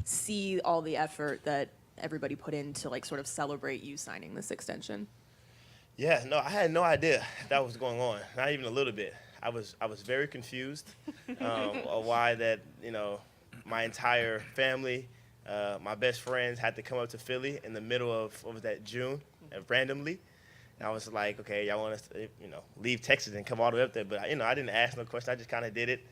see all the effort that everybody put in to like sort of celebrate you signing this extension? Yeah, no, I had no idea that was going on. Not even a little bit. I was very confused of why that my entire family, my best friends had to come up to Philly in the middle of what was that June, randomly. And I was like, okay, y'all want us to leave Texas and come all the way up there, but I didn't ask no question. I just kind of did it.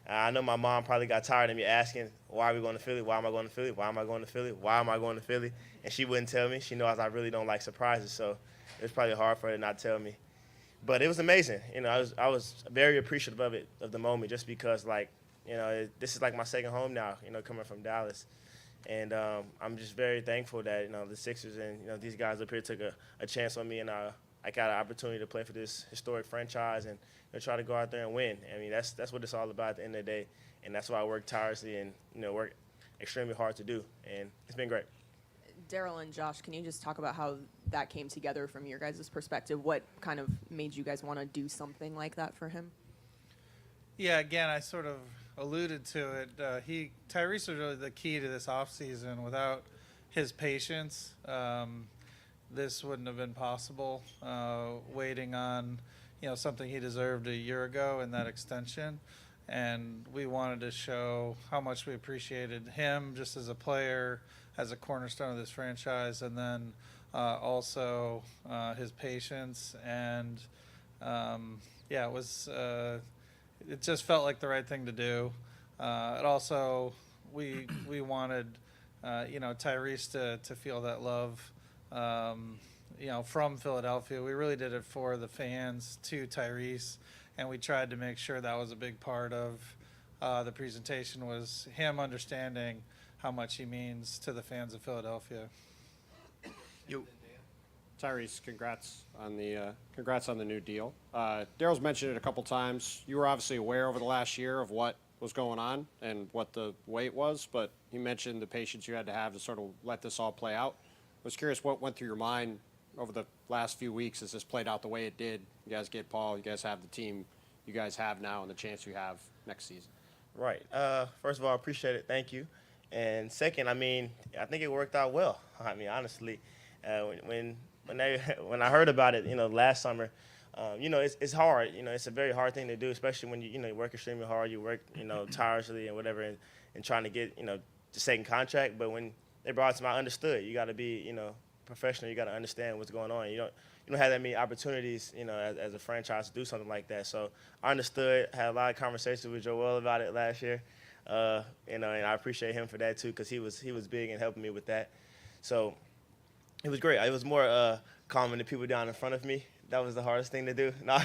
I know my mom probably got tired of me asking, why are we going to Philly? Why am I going to Philly? Why am I going to Philly? Why am I going to Philly? And she wouldn't tell me. She knows I really don't like surprises, so it was probably hard for her to not tell me. But it was amazing. I was very appreciative of the moment, just because this is like my second home now. Coming from Dallas, and I'm just very thankful that the Sixers and these guys up here took a chance on me, and I got an opportunity to play for this historic franchise and try to go out there and win. I mean, that's what it's all about at the end of the day, and that's why I work tirelessly and work extremely hard to do, and it's been great. Daryl and Josh, can you just talk about how that came together from your guys' perspective? What kind of made you guys want to do something like that for him? Yeah, again, I sort of alluded to it. Tyrese was really the key to this offseason. Without his patience, this wouldn't have been possible. Waiting on, something he deserved a year ago in that extension, and we wanted to show how much we appreciated him just as a player, as a cornerstone of this franchise, and then also his patience. And it was. It just felt like the right thing to do. It also, we wanted, Tyrese to feel that love, from Philadelphia. We really did it for the fans, to Tyrese, and we tried to make sure that was a big part of the presentation, was him understanding how much he means to the fans of Philadelphia. You. Tyrese, congrats on the new deal. Daryl's mentioned it a couple times. You were obviously aware over the last year of what was going on and what the wait was, but he mentioned the patience you had to have to sort of let this all play out. I was curious what went through your mind over the last few weeks as this played out the way it did. You guys get Paul, you guys have the team you guys have now and the chance you have next season. Right. First of all, I appreciate it. Thank you. And second, I think it worked out well. Honestly, when I heard about it, last summer, it's hard. It's a very hard thing to do, especially when you work extremely hard, you work tirelessly and whatever, and trying to get the second contract. But when they brought it to me, I understood. You got to be professional. You got to understand what's going on. You don't have that many opportunities as a franchise to do something like that. So I understood. Had a lot of conversations with Joel about it last year. And I appreciate him for that too, because he was big in helping me with that. So it was great. It was more calming the people down in front of me. That was the hardest thing to do. No.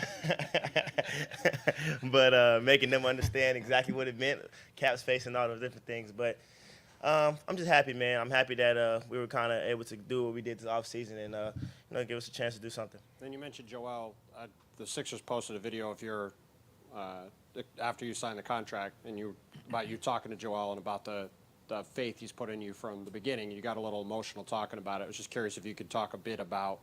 But making them understand exactly what it meant, cap space and all those different things. But I'm just happy, man. I'm happy that we were kind of able to do what we did this offseason and give us a chance to do something. Then you mentioned Joel. The Sixers posted a video of your after you signed the contract, and about you talking to Joel and about the faith he's put in you from the beginning. You got a little emotional talking about it. I was just curious if you could talk a bit about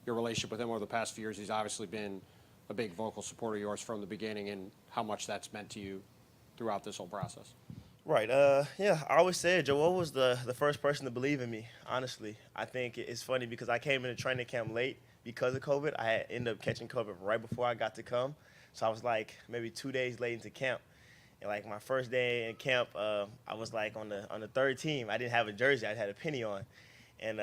your relationship with him over the past few years. He's obviously been a big vocal supporter of yours from the beginning, and how much that's meant to you throughout this whole process. Right. I always said Joel was the first person to believe in me, honestly. I think it's funny because I came into training camp late because of COVID. I had ended up catching COVID right before I got to come. So I was like maybe 2 days late into camp. And like my first day in camp, I was like on the third team. I didn't have a jersey. I had a penny on. And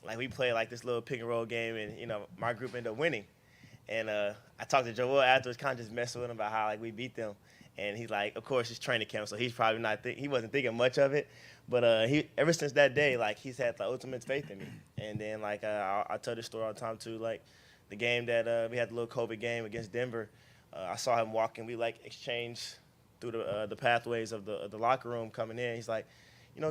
like we played like this little pick and roll game, and my group ended up winning. And I talked to Joel afterwards, kind of just messing with him about how like we beat them. And he's like, of course, it's training camp, so he's probably he wasn't thinking much of it. But he ever since that day, like he's had the ultimate faith in me. And then like I tell this story all the time too. Like the game that we had the little COVID game against Denver, I saw him walking. We like exchanged through the pathways of the locker room coming in. He's like,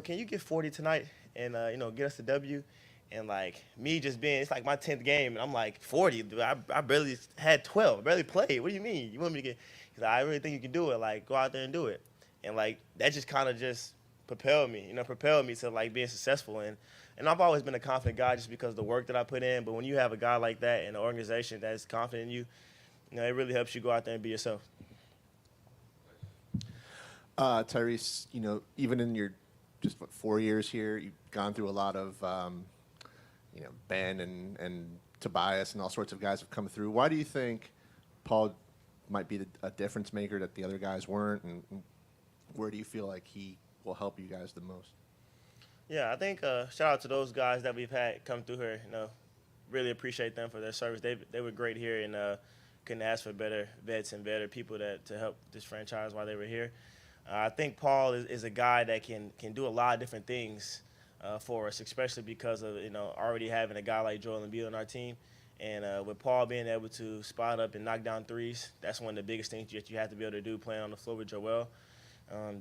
can you get 40 tonight and get us the W? And like me just being, it's like my 10th game, and I'm like 40. Dude, I barely had 12. I barely played. What do you mean? You want me to get? He's like, I really think you can do it. Like go out there and do it. And like that just kind of just propelled me to like being successful. And I've always been a confident guy just because of the work that I put in. But when you have a guy like that in an organization that's confident in you, it really helps you go out there and be yourself. Tyrese, even in your just 4 years here. You've gone through a lot of, Ben and Tobias and all sorts of guys have come through. Why do you think Paul might be a difference maker that the other guys weren't, and where do you feel like he will help you guys the most? Yeah, I think shout out to those guys that we've had come through here. Really appreciate them for their service. They were great here, and couldn't ask for better vets and better people to help this franchise while they were here. I think Paul is a guy that can do a lot of different things for us, especially because of already having a guy like Joel Embiid on our team. And with Paul being able to spot up and knock down threes, that's one of the biggest things that you have to be able to do playing on the floor with Joel.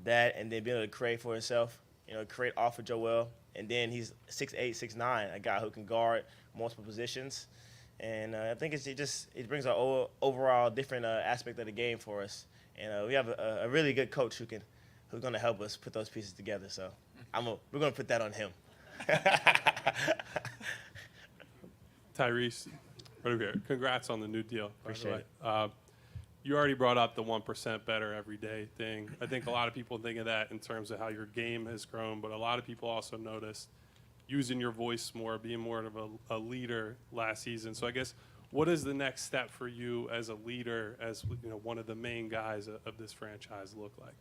That and then being able to create for himself, create off of Joel. And then he's 6'8", 6'9", a guy who can guard multiple positions. And I think it brings an overall different aspect of the game for us. And we have a really good coach who's going to help us put those pieces together. So we're going to put that on him. Tyrese, right over here. Congrats on the new deal. Appreciate it. You already brought up the 1% better every day thing. I think a lot of people think of that in terms of how your game has grown, but a lot of people also noticed using your voice more, being more of a leader last season. So I guess, what is the next step for you as a leader, as one of the main guys of this franchise look like?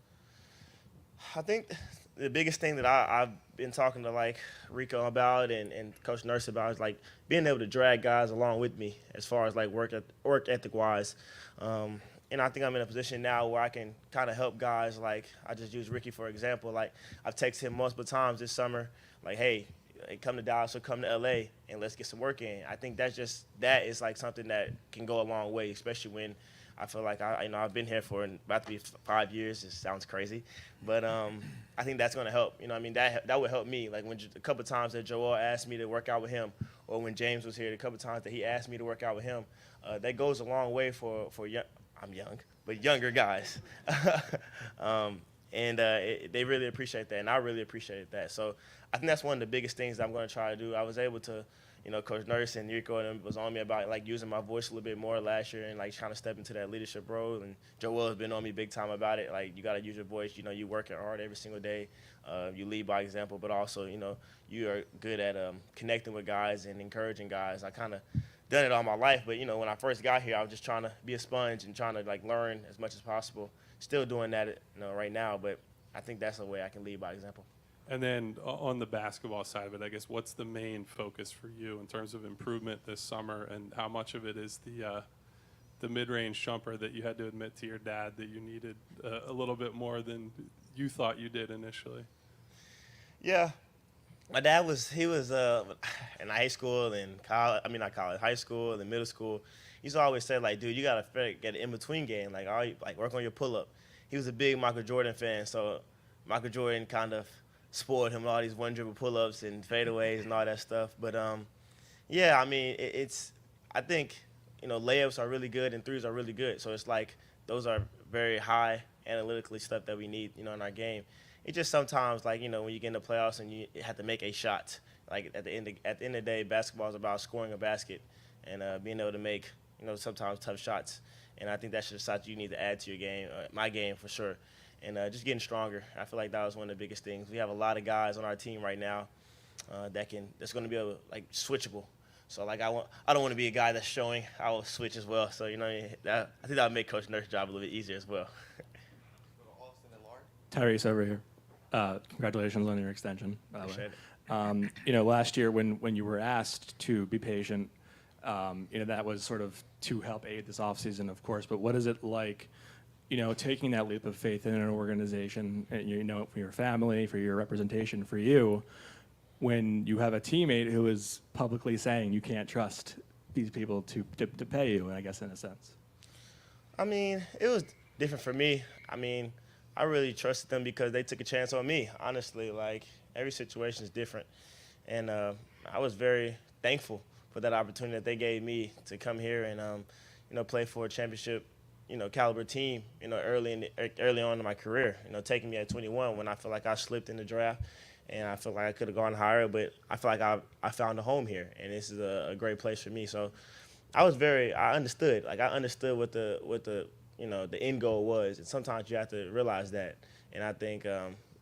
I think the biggest thing that I've been talking to Rico about and Coach Nurse about is being able to drag guys along with me as far as work ethic wise. And I think I'm in a position now where I can kind of help guys. I just use Ricky for example. I've texted him multiple times this summer, hey, come to Dallas or come to LA and let's get some work in. I think that is something that can go a long way, especially when I feel like I've been here for about to be 5 years. It sounds crazy, but I think that's going to help. That would help me. When a couple times that Joel asked me to work out with him, or when James was here, a couple times that he asked me to work out with him, that goes a long way for I'm young, but younger guys. They really appreciate that, and I really appreciate that. So I think that's one of the biggest things that I'm going to try to do. I was able to, Coach Nurse and Rico and them was on me about using my voice a little bit more last year and trying to step into that leadership role. And Joel has been on me big time about it. You got to use your voice. You working hard every single day. You lead by example, but also you are good at connecting with guys and encouraging guys. I kind of done it all my life, but when I first got here, I was just trying to be a sponge and trying to learn as much as possible. Still doing that, right now, but I think that's a way I can lead by example. And then on the basketball side of it, I guess, what's the main focus for you in terms of improvement this summer, and how much of it is the mid-range jumper that you had to admit to your dad that you needed a little bit more than you thought you did initially? Yeah. My dad was in high school and college. Not college, high school and middle school. He used to always say, dude, you got to get an in-between game. Work on your pull-up. He was a big Michael Jordan fan, so Michael Jordan kind of spoiled him with all these one-dribble pull-ups and fadeaways and all that stuff. But, yeah, I think, layups are really good and threes are really good. So it's those are very high analytically stuff that we need, in our game. It's just sometimes, when you get in the playoffs and you have to make a shot. At the end of the day, basketball is about scoring a basket and being able to make, sometimes tough shots. And I think that's just something you need to add to your game, my game for sure. And just getting stronger. I feel like that was one of the biggest things. We have a lot of guys on our team right now that's going to be able switchable. So I don't want to be a guy that's showing I will switch as well. So I think that would make Coach Nurse's job a little bit easier as well. Tyrese over here. Congratulations on your extension, by the way. Appreciate it. Last year when you were asked to be patient, that was sort of to help aid this offseason, of course. But what is it like, taking that leap of faith in an organization, and, for your family, for your representation, for you, when you have a teammate who is publicly saying you can't trust these people to pay you, I guess, in a sense? It was different for me. I really trusted them because they took a chance on me, honestly. Every situation is different. And I was very thankful for that opportunity that they gave me to come here and, play for a championship, caliber team, early on in my career. Taking me at 21 when I feel like I slipped in the draft and I feel like I could have gone higher, but I feel like I found a home here, and this is a great place for me. So I understood. I understood what the the end goal was, and sometimes you have to realize that. And I think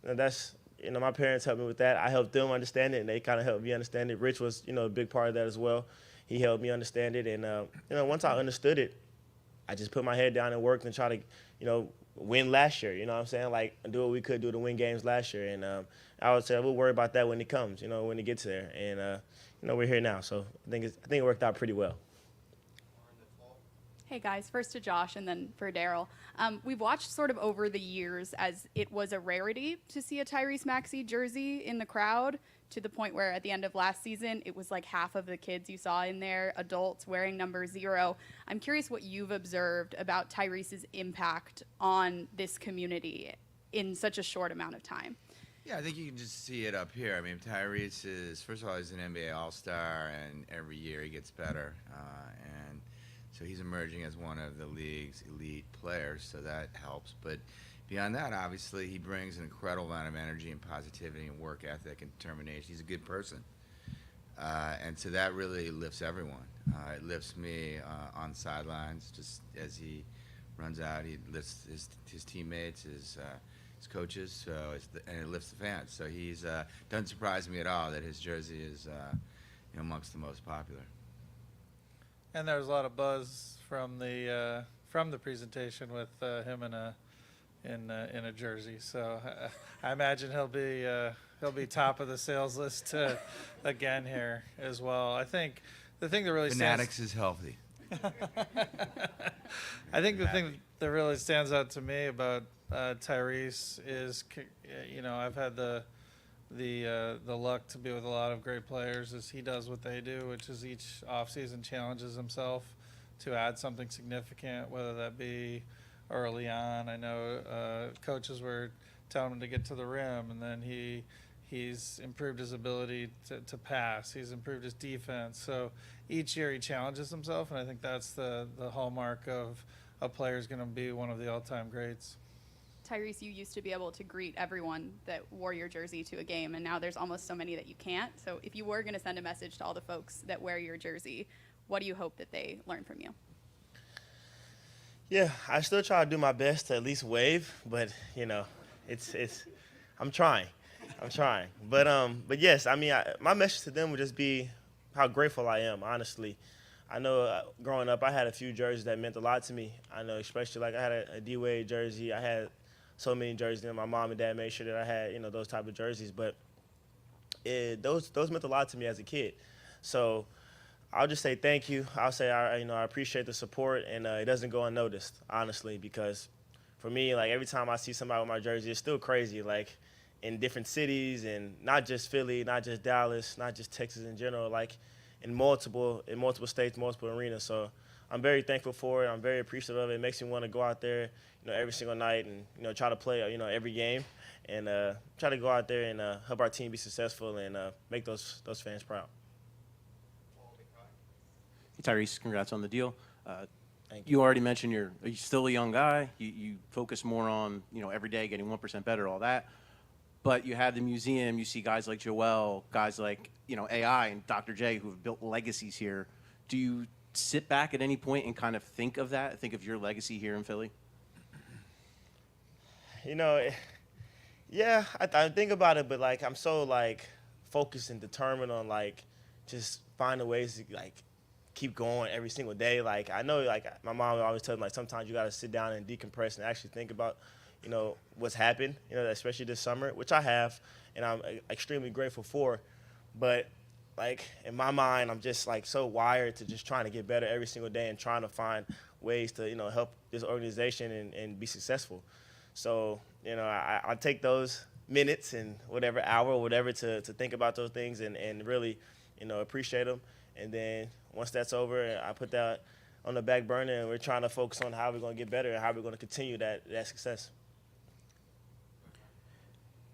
that's my parents helped me with that. I helped them understand it, and they kind of helped me understand it. Rich was, a big part of that as well. He helped me understand it, and once I understood it, I just put my head down and worked and try to, win last year. You know what I'm saying? Like, do what we could do to win games last year, and I would say we'll worry about that when it comes. When it gets there, and we're here now, so I think it worked out pretty well. Hey guys, first to Josh and then for Daryl. We've watched sort of over the years as it was a rarity to see a Tyrese Maxey jersey in the crowd, to the point where at the end of last season, it was like half of the kids you saw in there, adults wearing number 0. I'm curious what you've observed about Tyrese's impact on this community in such a short amount of time. Yeah, I think you can just see it up here. I mean, Tyrese is, first of all, he's an NBA All-Star, and every year he gets better. And so he's emerging as one of the league's elite players, so that helps. But beyond that, obviously, he brings an incredible amount of energy and positivity and work ethic and determination. He's a good person. And so that really lifts everyone. It lifts me on sidelines, just as he runs out. He lifts his teammates, his coaches, and it lifts the fans. So he's doesn't surprise me at all that his jersey is amongst the most popular. And there was a lot of buzz from the presentation with him in a jersey. So I imagine he'll be top of the sales list again here as well. I think the thing that really Fanatics is healthy. I think the thing that really stands out to me about Tyrese is, I've had the luck to be with a lot of great players as he does what they do, which is each offseason challenges himself to add something significant, whether that be early on. I know coaches were telling him to get to the rim, and then he's improved his ability to pass. He's improved his defense. So each year he challenges himself, and I think that's the hallmark of a player is going to be one of the all-time greats. Tyrese, you used to be able to greet everyone that wore your jersey to a game, and now there's almost so many that you can't. So if you were going to send a message to all the folks that wear your jersey, what do you hope that they learn from you? Yeah, I still try to do my best to at least wave, but I'm trying. But yes, I mean, my message to them would just be how grateful I am, honestly. I know growing up, I had a few jerseys that meant a lot to me. I know, especially like I had a D-Wade jersey. I had so many jerseys, and my mom and dad made sure that I had, those type of jerseys. But those meant a lot to me as a kid. So I'll just say thank you. I'll say I appreciate the support, and it doesn't go unnoticed, honestly, because for me, like every time I see somebody with my jersey, it's still crazy. Like in different cities, and not just Philly, not just Dallas, not just Texas in general, like in multiple states, multiple arenas. So I'm very thankful for it. I'm very appreciative of it. It makes me want to go out there, every single night and try to play, every game, and try to go out there and help our team be successful and make those fans proud. Hey, Tyrese, congrats on the deal. Thank you. You already mentioned you're still a young guy. You focus more on every day getting 1% better, all that. But you have the museum. You see guys like Joel, guys like AI and Dr. J who have built legacies here. Do you sit back at any point and kind of think of that? Think of your legacy here in Philly? Yeah, I think about it, but like I'm so like focused and determined on like just finding ways to like keep going every single day. Like I know, like my mom always tells me, like sometimes you got to sit down and decompress and actually think about what's happened, especially this summer, which I have, and I'm extremely grateful for. But like in my mind, I'm just like so wired to just trying to get better every single day and trying to find ways to help this organization and be successful. So I take those minutes and whatever hour or whatever to think about those things and really appreciate them. And then once that's over, I put that on the back burner, and we're trying to focus on how we're going to get better and how we're going to continue that success.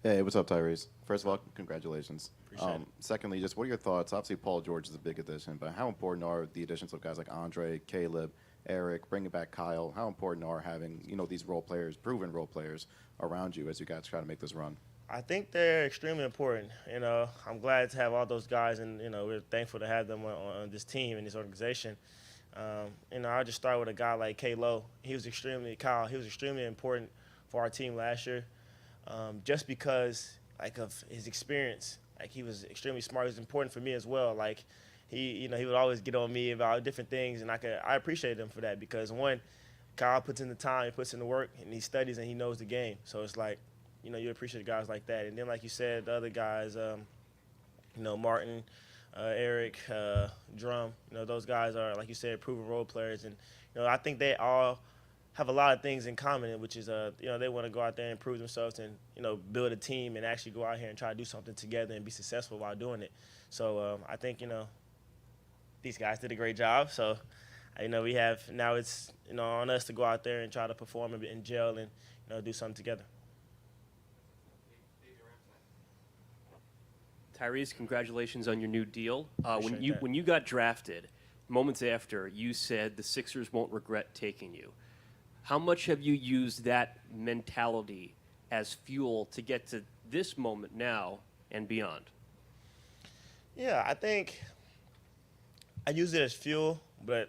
Hey, what's up, Tyrese? First of all, congratulations. Appreciate it. Secondly, just what are your thoughts? Obviously, Paul George is a big addition, but how important are the additions of guys like Andre, Caleb, Eric, bringing back Kyle? How important are having these role players, proven role players, around you as you guys try to make this run? I think they're extremely important. I'm glad to have all those guys, and we're thankful to have them on this team and this organization. I'll just start with a guy like Kyle. He was extremely important for our team last year, just because like of his experience. Like he was extremely smart. He was important for me as well. Like he would always get on me about different things, and I appreciate him for that because one, Kyle puts in the time, he puts in the work, and he studies and he knows the game. So it's like, you appreciate guys like that. And then like you said, the other guys, Martin, Eric, Drum, those guys are, like you said, proven role players. And, I think they all have a lot of things in common, which is, they want to go out there and prove themselves and, build a team and actually go out here and try to do something together and be successful while doing it. So I think, these guys did a great job. So, we have now it's, on us to go out there and try to perform and gel and, do something together. Tyrese, congratulations on your new deal. Appreciate that. When you got drafted, moments after, you said the Sixers won't regret taking you. How much have you used that mentality as fuel to get to this moment now and beyond? Yeah, I think I use it as fuel, but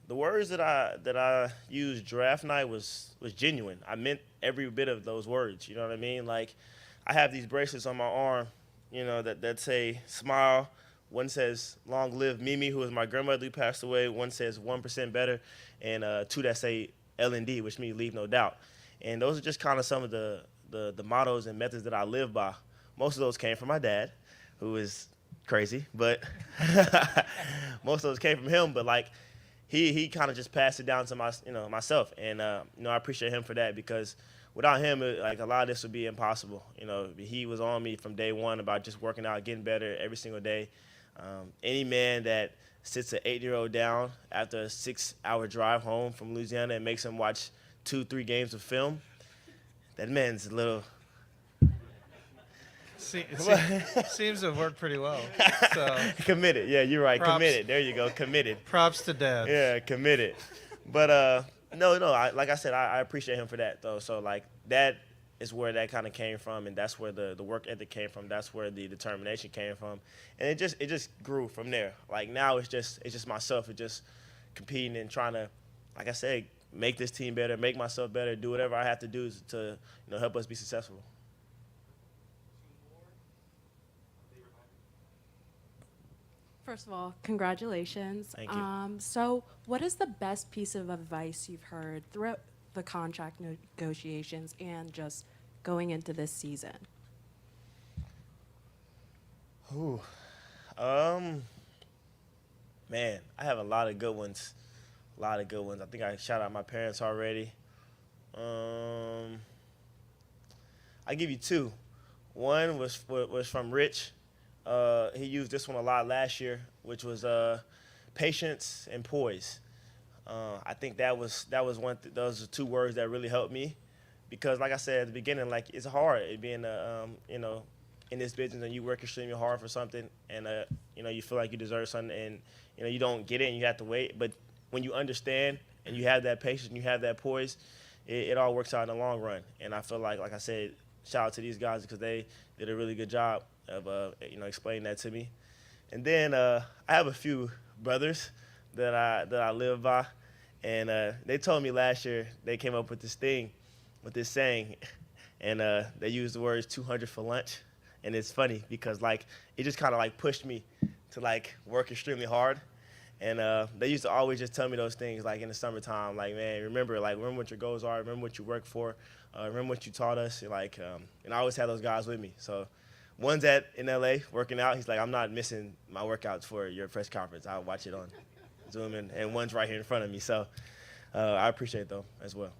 the words that I used draft night was genuine. I meant every bit of those words. You know what I mean? Like, I have these bracelets on my arm, that say smile. One says long live Mimi, who is my grandmother who passed away. One says 1% better, and two that say L&D, which means leave no doubt. And those are just kind of some of the mottos and methods that I live by. Most of those came from my dad, who is crazy, but most of those came from him. But like, he kind of just passed it down to myself, and I appreciate him for that because without him, like a lot of this would be impossible. He was on me from day one about just working out, getting better every single day. Any man that sits an 8-year-old down after a 6-hour drive home from Louisiana and makes him watch 2-3 games of film, that man's a little. Seems to have worked pretty well. So Committed. Yeah, you're right. Props. Committed. There you go. Committed. props to Dad. Yeah, committed. But no. Like I said, I appreciate him for that though. So like that is where that kind of came from, and that's where the work ethic came from. That's where the determination came from, and it just grew from there. Like now it's just myself. It's just competing and trying to, like I said, make this team better, make myself better, do whatever I have to do to help us be successful. First of all, congratulations. Thank you. So what is the best piece of advice you've heard throughout the contract negotiations and just going into this season? Ooh. Man, I have a lot of good ones. I think I shout out my parents already. I give you two. One was from Rich. He used this one a lot last year, which was patience and poise. I think that was those are two words that really helped me, because like I said at the beginning, like it's hard being in this business and you work extremely hard for something and you feel like you deserve something and you don't get it and you have to wait. But when you understand and you have that patience and you have that poise, it all works out in the long run. And I feel like I said, shout out to these guys because they did a really good job of explaining that to me. And then I have a few brothers that I live by, and they told me last year they came up with this saying, and they used the words 200 for lunch. And it's funny because like it just kind of like pushed me to like work extremely hard. And they used to always just tell me those things like in the summertime, like, man, remember what your goals are, remember what you work for, remember what you taught us, and I always had those guys with me. So one's in LA working out. He's like, I'm not missing my workouts for your press conference. I'll watch it on Zoom, and one's right here in front of me. So I appreciate them as well.